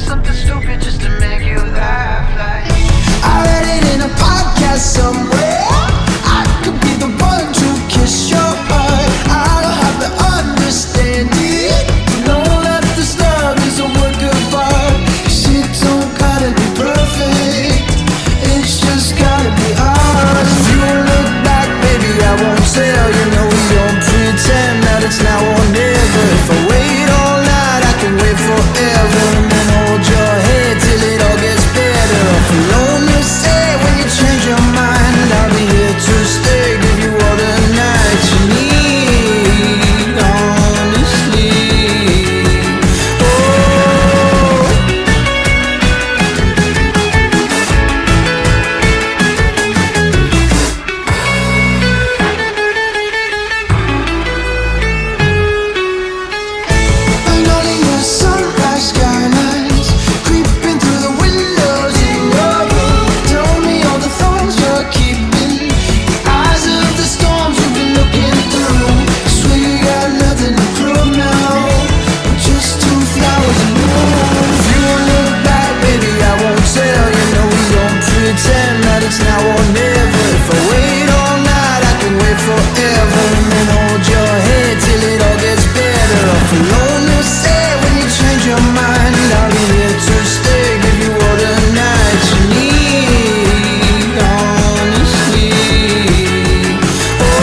something stupid just to make you laugh. Like I read it in a podcast somewhere. I could be the one to kiss your heart. I don't have to understand it. Know that this love is a work of art. 'Cause it don't gotta be perfect. It's just gotta be honest. If you look back, baby, I won't tell you. No, we don't pretend that it's now or never. If I wait all night, I can wait forever. And then hold your head till it all gets better. Off alone, you say when you change your mind. I'll be here to stay, give you all the nights you need. Honestly, oh. And only your sunrise skylines creeping through the windows in your room. Tell me all the thoughts you're keeping, the eyes of the storms you've been looking through. Swear you got nothing to prove now. We're just two flowers in bloom. If you look back, baby, I won't tell you. No, we don't pretend that it's now or never. If I wait all night, I can wait forever. And then hold your head till it all gets better. Off alone, you say when you change your mind. I'll be here to stay, give you all the nights you need. Honestly, oh.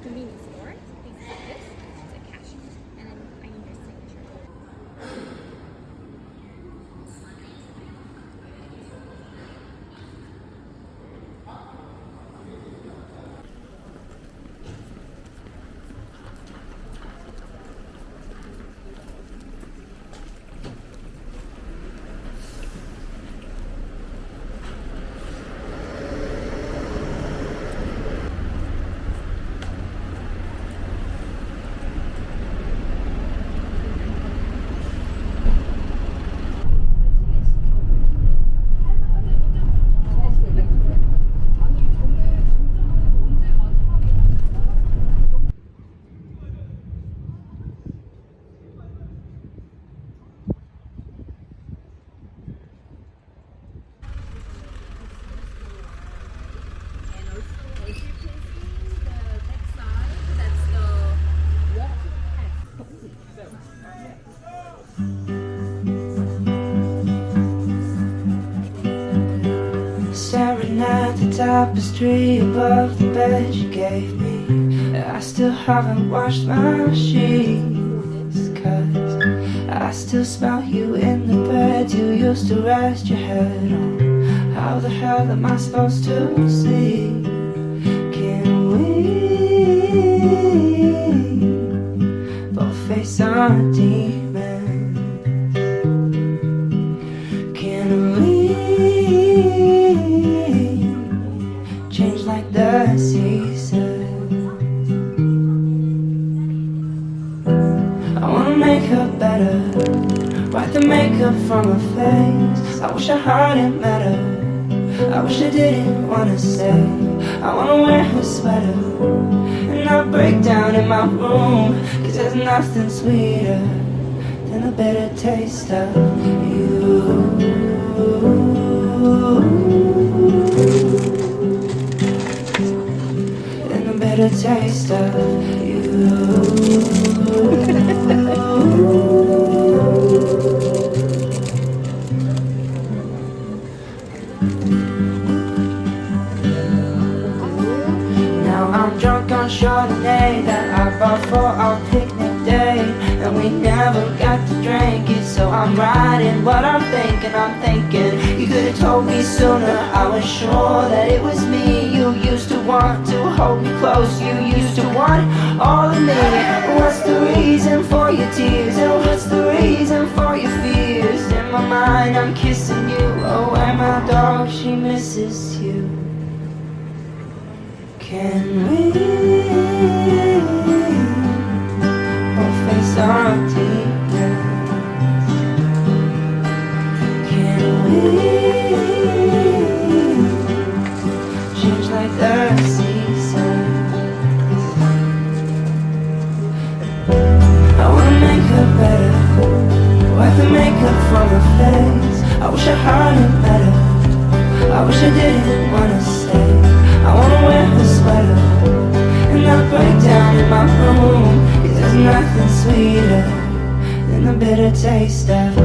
Convenience store. Please take this to cash, and then I need your signature. Staring at the tapestry above the bed you gave me. I still haven't washed my sheets, 'cause I still smell you in the bed you used to rest your head on. I How the hell am I supposed to see? Can we both face our demons? Can we change like the seasons? I wanna make her better, wipe the makeup from her face. I wish I hadn't met her, I wish I didn't wanna stay. I wanna wear her sweater and not break down in my room, 'cause there's nothing sweeter than the bitter taste of you. And the bitter taste of you. Now I'm drunk on Chardonnay that I bought for our picnic day, and we never got to drink it, so I'm writing what I'm thinking. You could have told me sooner, I was sure that it was me. You used to want to hold me close, you used to want all of me. What's the reason for your tears, and what's the reason for your fears? In my mind I'm kissing you, oh where my dog, she misses you. Can we both face our demons? Can we change like the seasons? I wanna make her better, wipe the makeup from her face. I wish I hadn't met her, I wish I didn't wanna stay. I wanna wear her sweater and not break down in my room, 'cause there's nothing sweeter than the bitter taste of you.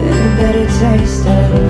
And the bitter taste of you.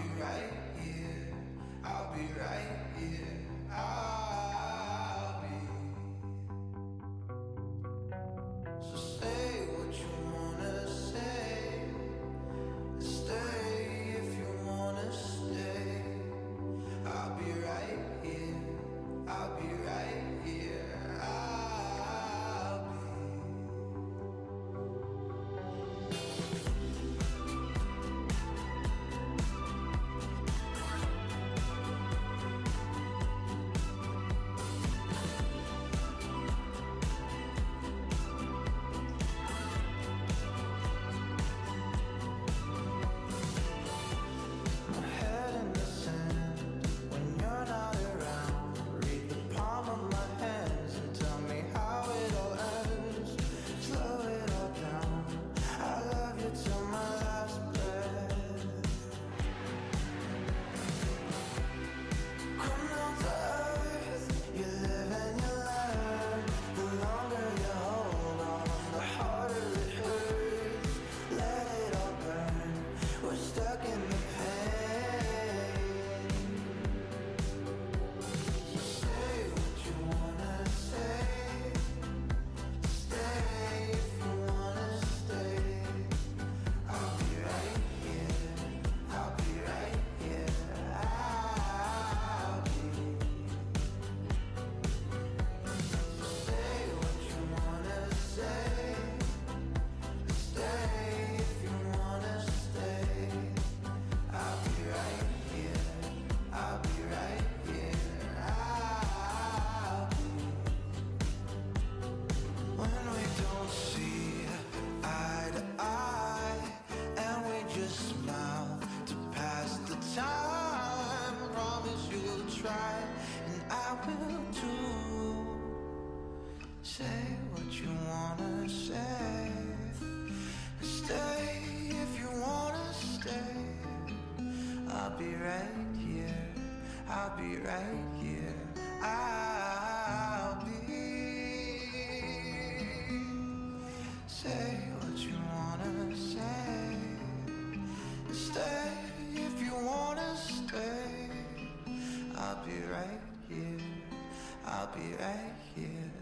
be right here. I'll be right here. So say what you wanna say. Stay if you wanna stay. I'll be right here. I'll be right here. I'll be right here. I'll be right here. I'll be. Say what you wanna say. Stay if you wanna stay. I'll be right here. I'll be right here.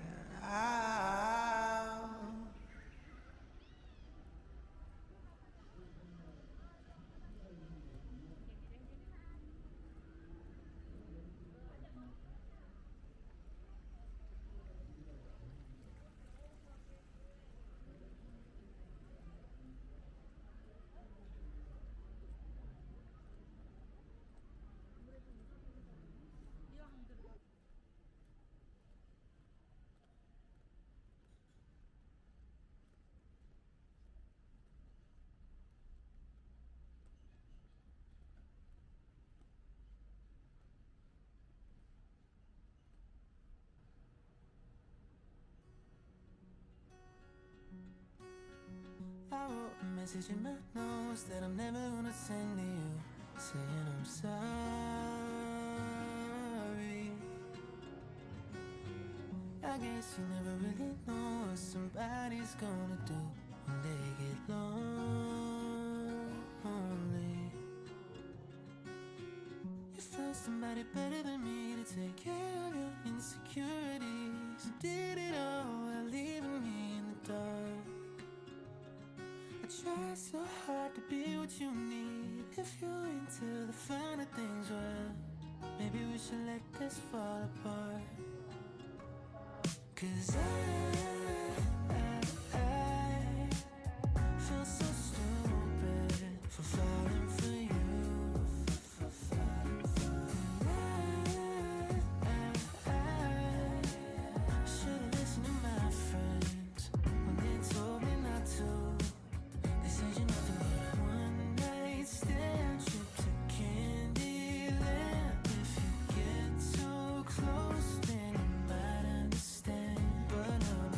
I wrote a message in my notes that I'm never gonna send to you, saying I'm sorry. I guess you never really know what somebody's gonna do when they get lonely. You found somebody better than me to take care of your insecurities. You did it all while leaving me in the dark. I try so hard to be what you need. If you're into the finer things, well, maybe we should let this fall apart. 'Cause I feel so stupid for falling for you. Should've listened to my friends when they told me not to. They said you're nothing but a one-night stand, trip to Candyland. If you get too close, then you might understand. But I'm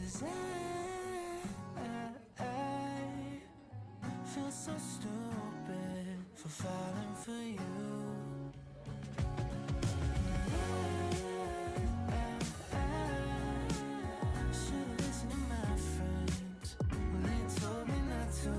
'Cause I feel so stupid for falling for you. Should've listened to my friends. Well, they told me not to.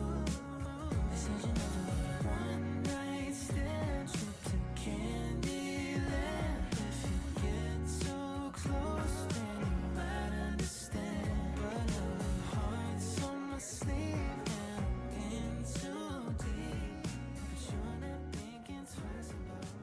They said you never want a one night stand, trip to Candyland. If you get too close, then you might understand. But our hearts on my sleeve, and I'm in too deep. But you're not thinking twice about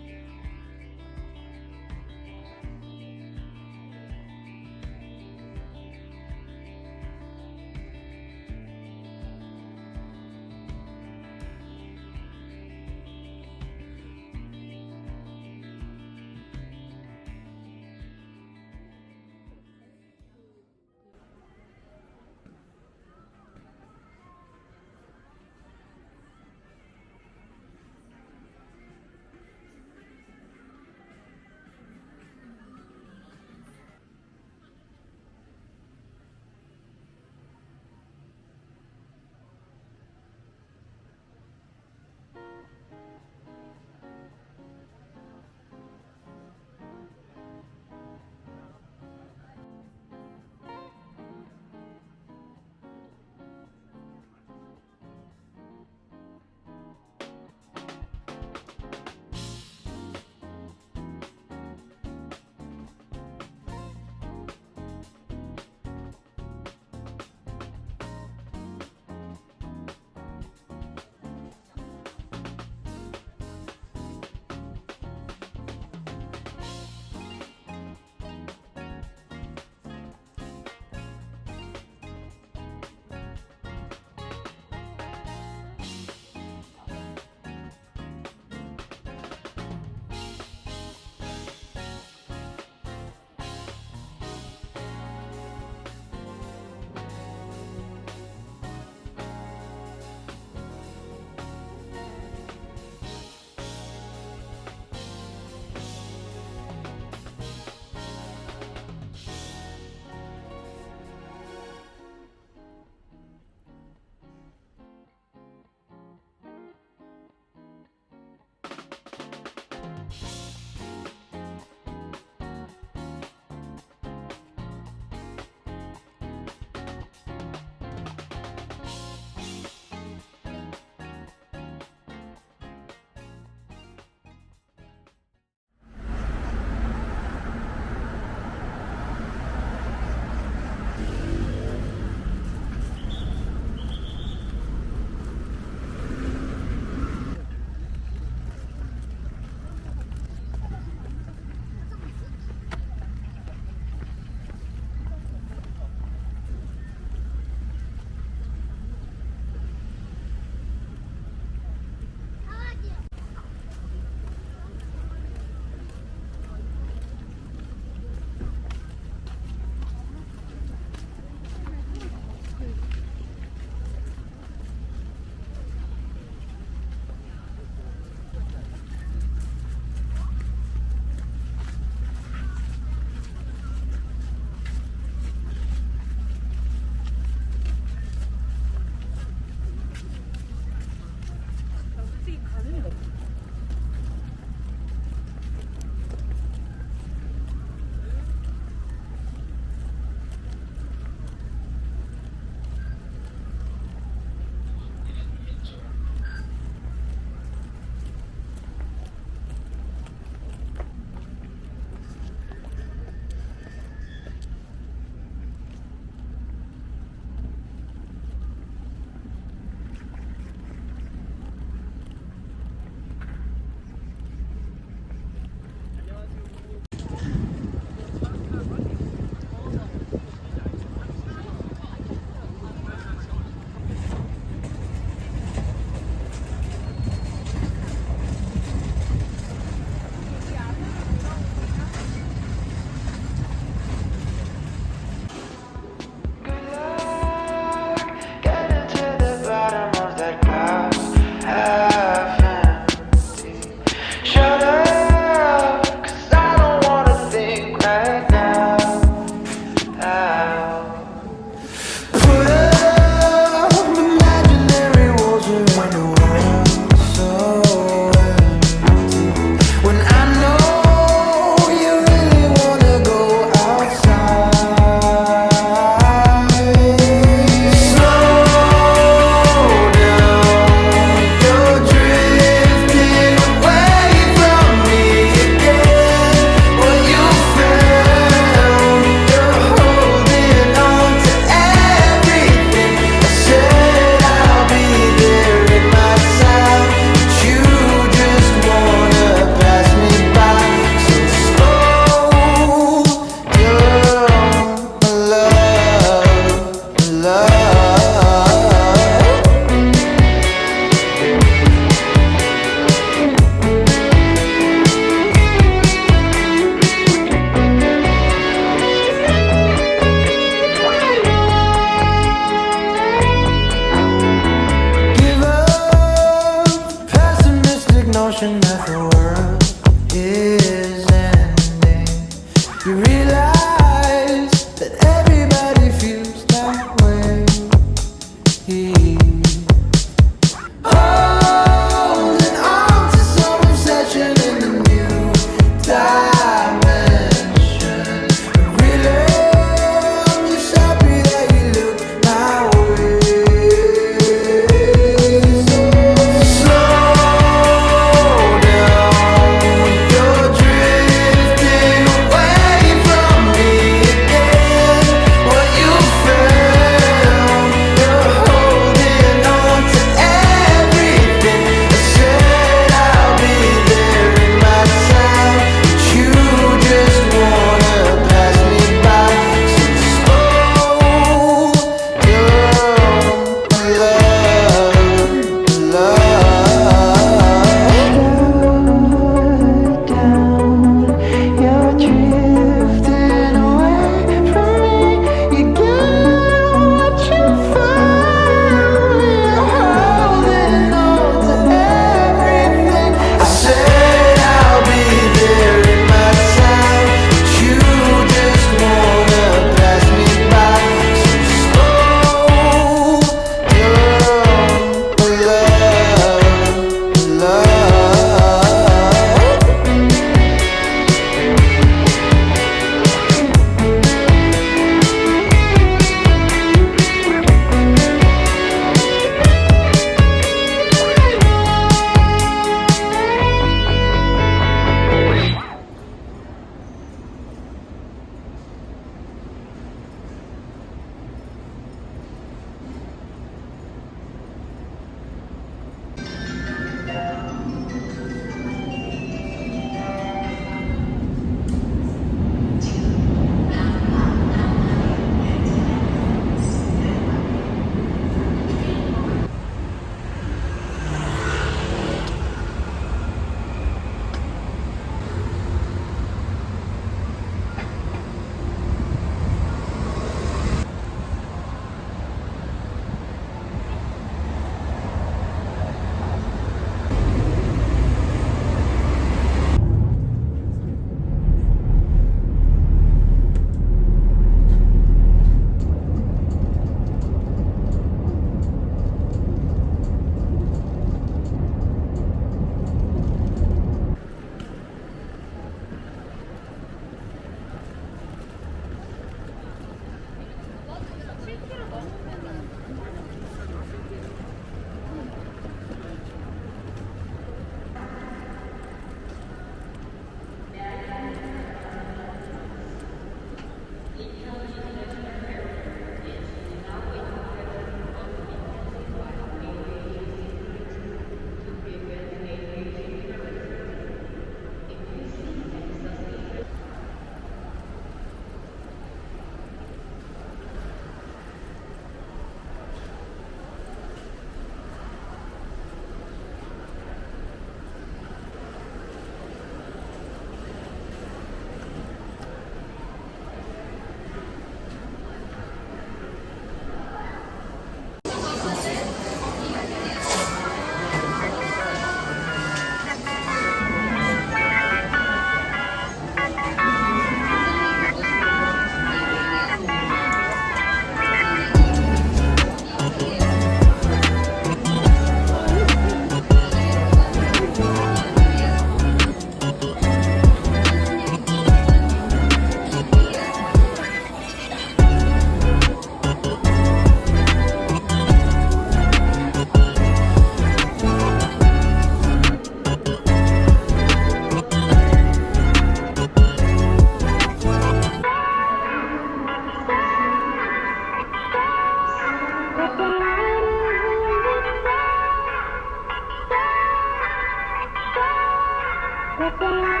Bye.